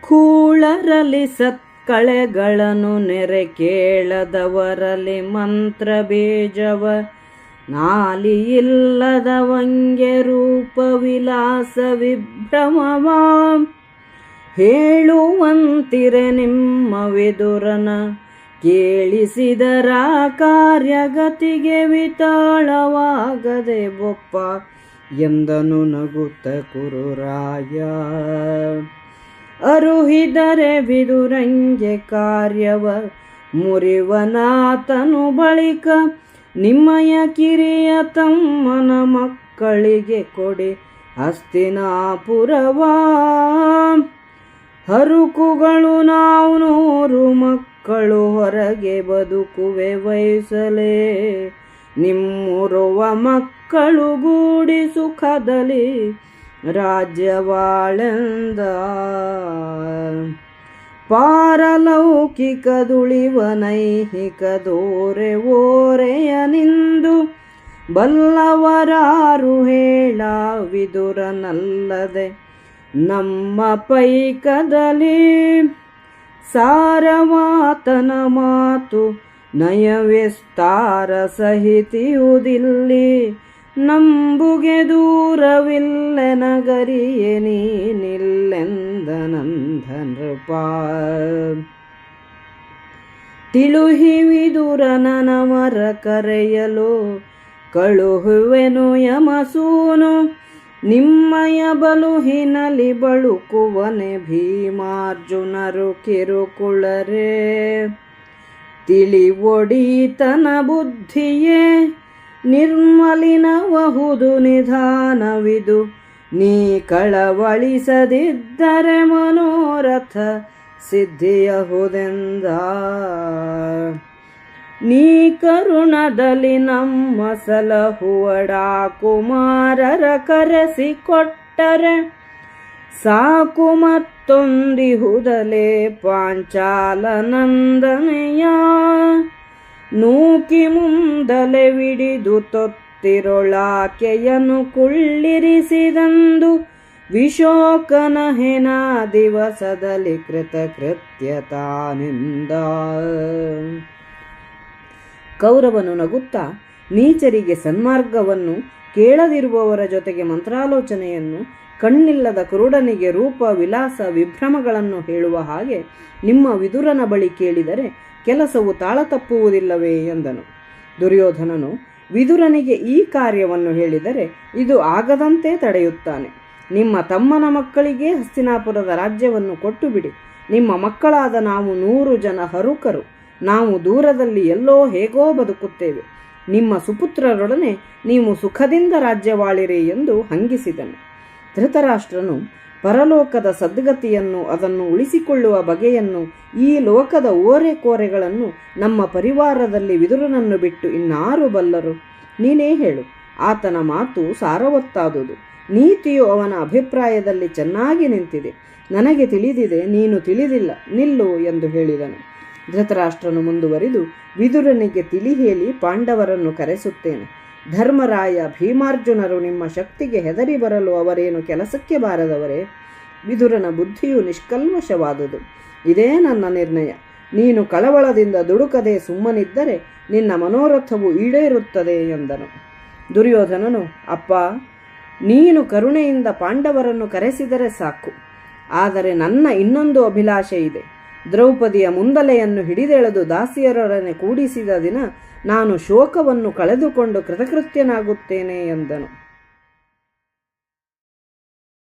ಹೂಳರಲಿ ಸತ್ಕಳೆಗಳನ್ನು ನೆರೆ ಕೇಳದವರಲಿ ಮಂತ್ರ ಬೀಜವ ನಾಲಿಯಿಲ್ಲದವಂಗೆ ರೂಪ ವಿಲಾಸ ವಿಭ್ರಮವ ಹೇಳುವಂತಿರೆ ನಿಮ್ಮ ವಿದುರನ ಕೇಳಿಸಿದರ ಕಾರ್ಯಗತಿಗೆ ವಿತಾಳವಾಗದೆ ಬೊಪ್ಪ ಎಂದನು ನಗುತ್ತ ಕುರುರಾಯ. ಅರುಹಿದರೆ ವಿದುರಂಗೆ ಕಾರ್ಯವ ಮುರಿವನಾತನು ಬಳಿಕ ನಿಮ್ಮಯ ಕಿರಿಯ ತಮ್ಮನ ಮಕ್ಕಳಿಗೆ ಕೊಡಿ ಹಸ್ತಿನಾಪುರವ. ಹರುಕುಗಳು ನಾವು 100 ಮಕ್ಕಳು ಹೊರಗೆ ಬದುಕುವೆ ವಯಸಲೇ ನಿಮ್ಮುರುವ ಮಕ್ಕಳು ಗೂಡಿ ಸುಖದಲ್ಲಿ ರಾಜ್ಯವಾಳೆಂದ. ಪಾರಲೌಕಿಕದುಳಿವ ನೈಹಿಕ ದೋರೆ ಓರೆಯನಿಂದು ಬಲ್ಲವರಾರು ಹೇಳ ವಿದುರನಲ್ಲದೆ ನಮ್ಮ ಪೈಕದಲ್ಲಿ ಸಾರವಾತನ ಮಾತು ನಯವಿಸ್ತಾರ ಸಹಿತಿಯುವುದಿಲ್ಲಿ ನಂಬುಗೆ ದೂರವಿಲ್ಲ ನಗರಿಯೇ ನೀನಿಲ್ಲೆಂದ ನಂದನೃಪ. ತಿಳುಹಿ ವಿದುರನ ಮರ ಕರೆಯಲು ಕಳುಹುವೆನು ಯಮಸೂನು ನಿಮ್ಮಯ ಬಲುಹಿನಲಿ ಬಳುಕುವನೆ ಭೀಮಾರ್ಜುನರು ಕಿರುಕುಳರೆ. ತಿಳಿವೊಡೀತನ ಬುದ್ಧಿಯೇ ನಿರ್ಮಲಿನಬಹುದು ನಿಧಾನವಿದು ನೀ ಕಳವಳಿಸದಿದ್ದರೆ ಮನೋರಥ ಸಿದ್ಧಿಯಹುದೆಂದ. ನೀ ಕರುಣದಲ್ಲಿ ನಮ್ಮ ಸಲಹುವಡ ಕುಮಾರರ ಕರೆಸಿಕೊಟ್ಟರೆ ಸಾಕು ಮತ್ತೊಂದಿಹುದಲೇ ಪಾಂಚಾಲ ನಂದನೆಯ. ನೂಕಿ ಮುಂದಲೆ ವಿಡಿದು ತೊತ್ತಿರೊಳಾಕೆಯನ್ನು ಕುಳ್ಳಿರಿಸಿದಂದು ವಿಶೋಕನ ಹೆನ ದಿವಸದಲ್ಲಿ ಕೃತಕೃತ್ಯತಾನಿಂದ. ಕೌರವನು ನಗುತ್ತಾ ನೀಚರಿಗೆ ಸನ್ಮಾರ್ಗವನ್ನು ಕೇಳದಿರುವವರ ಜೊತೆಗೆ ಮಂತ್ರಾಲೋಚನೆಯನ್ನು ಕಣ್ಣಿಲ್ಲದ ಕುರುಡನಿಗೆ ರೂಪ ವಿಲಾಸ ವಿಭ್ರಮಗಳನ್ನು ಹೇಳುವ ಹಾಗೆ ನಿಮ್ಮ ವಿದುರನ ಬಳಿ ಕೇಳಿದರೆ ಕೆಲಸವು ತಾಳ ತಪ್ಪುವುದಿಲ್ಲವೇ ಎಂದನು. ದುರ್ಯೋಧನನು ವಿದುರನಿಗೆ ಈ ಕಾರ್ಯವನ್ನು ಹೇಳಿದರೆ ಇದು ಆಗದಂತೆ ತಡೆಯುತ್ತಾನೆ. ನಿಮ್ಮ ತಮ್ಮನ ಮಕ್ಕಳಿಗೆ ಹಸ್ತಿನಾಪುರದ ರಾಜ್ಯವನ್ನು ಕೊಟ್ಟು ಬಿಡಿ. ನಿಮ್ಮ ಮಕ್ಕಳಾದ ನಾವು 100 ಜನ ಹರುಕರು. ನಾವು ದೂರದಲ್ಲಿ ಎಲ್ಲೋ ಹೇಗೋ ಬದುಕುತ್ತೇವೆ. ನಿಮ್ಮ ಸುಪುತ್ರರೊಡನೆ ನೀವು ಸುಖದಿಂದ ರಾಜ್ಯವಾಳಿರಿ ಎಂದು ಹಂಗಿಸಿದನು. ಧೃತರಾಷ್ಟ್ರನು ಪರಲೋಕದ ಸದ್ಗತಿಯನ್ನು ಅದನ್ನು ಉಳಿಸಿಕೊಳ್ಳುವ ಬಗೆಯನ್ನು ಈ ಲೋಕದ ಓರೆಕೋರೆಗಳನ್ನು ನಮ್ಮ ಪರಿವಾರದಲ್ಲಿ ವಿದುರನನ್ನು ಬಿಟ್ಟು ಇನ್ನಾರು ಬಲ್ಲರು? ನೀನೇ ಹೇಳು. ಆತನ ಮಾತು ಸಾರವತ್ತಾದುದು. ನೀತಿಯು ಅವನ ಅಭಿಪ್ರಾಯದಲ್ಲಿ ಚೆನ್ನಾಗಿ ನಿಂತಿದೆ. ನನಗೆ ತಿಳಿದಿದೆ, ನೀನು ತಿಳಿದಿಲ್ಲ, ನಿಲ್ಲು ಎಂದು ಹೇಳಿದನು. ಧೃತರಾಷ್ಟ್ರನು ಮುಂದುವರಿದು ವಿದುರನಿಗೆ ತಿಳಿ ಹೇಳಿ ಪಾಂಡವರನ್ನು ಕರೆಸುತ್ತೇನೆ. ಧರ್ಮರಾಯ ಭೀಮಾರ್ಜುನರು ನಿಮ್ಮ ಶಕ್ತಿಗೆ ಹೆದರಿ ಬರಲು ಅವರೇನು ಕೆಲಸಕ್ಕೆ ಬಾರದವರೇ? ವಿದುರನ ಬುದ್ಧಿಯು ನಿಷ್ಕಲ್ಮಶವಾದುದು. ಇದೇ ನನ್ನ ನಿರ್ಣಯ. ನೀನು ಕಳವಳದಿಂದ ದುಡುಕದೆ ಸುಮ್ಮನಿದ್ದರೆ ನಿನ್ನ ಮನೋರಥವು ಈಡೇರುತ್ತದೆ ಎಂದನು. ದುರ್ಯೋಧನನು, ಅಪ್ಪ, ನೀನು ಕರುಣೆಯಿಂದ ಪಾಂಡವರನ್ನು ಕರೆಸಿದರೆ ಸಾಕು. ಆದರೆ ನನ್ನ ಇನ್ನೊಂದು ಅಭಿಲಾಷೆ ಇದೆ. ದ್ರೌಪದಿಯ ಮುಂದಲೆಯನ್ನು ಹಿಡಿದೆಳೆದು ದಾಸಿಯರೊಡನೆ ಕೂಡಿಸಿದ ದಿನ ನಾನು ಶೋಕವನ್ನು ಕಳೆದುಕೊಂಡು ಕೃತಕೃತ್ಯನಾಗುತ್ತೇನೆ ಎಂದನು.